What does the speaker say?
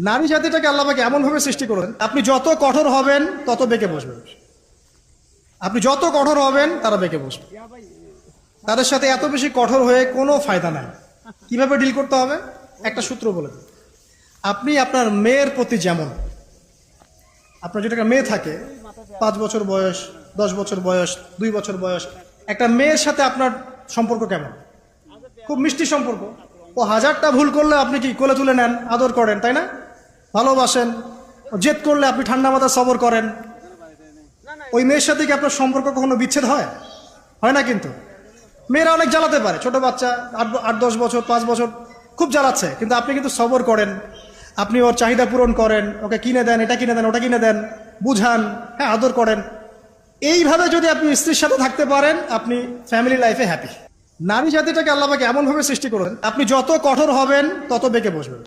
নারী জাতিটাকে আল্লাহ পাক এমন ভাবে সৃষ্টি করেন, আপনি যত কঠোর হবেন তত বেঁকে বসবে। আপনি যত কঠোর হবেন তারা বেঁকে বসবে। তাদের সাথে এত বেশি কঠোর হয়ে কোনো ফায়দা নাই। কিভাবে ডিল করতে হবে একটা সূত্র বলে দিন। আপনি আপনার মেয়ের প্রতি যেমন, আপনার যেটা মেয়ে থাকে 5 বছর বয়স, 10 বছর বয়স, 2 বছর বয়স, একটা মেয়ের সাথে আপনার সম্পর্ক কেমন? খুব মিষ্টি সম্পর্ক। ও হাজারটা ভুল করলে আপনি কি কোলে তুলে নেন, আদর করেন, তাই না? ভালোবাসেন। জেদ করলে আপনি ঠান্ডা মাথায় সবর করেন। ওই মেয়ের সাথে কি আপনার সম্পর্ক কখনো বিচ্ছেদ হয়? হয় না। কিন্তু মেয়েরা অনেক জ্বালাতে পারে। ছোট বাচ্চা 8-10 বছর, 5 বছর খুব জ্বালাচ্ছে, কিন্তু আপনি কিন্তু সবর করেন। আপনি ওর চাহিদা পূরণ করেন, ওকে কিনে দেন, এটা কিনে দেন, ওটা কিনে দেন, বুঝান, হ্যাঁ, আদর করেন। এইভাবে যদি আপনি স্ত্রীর সাথে থাকতে পারেন, আপনি ফ্যামিলি লাইফে হ্যাপি। নারী জাতিটাকে আল্লাহ পাক এমন ভাবে সৃষ্টি করেন, আপনি যত কঠোর হবেন তত বেঁকে বসবেন।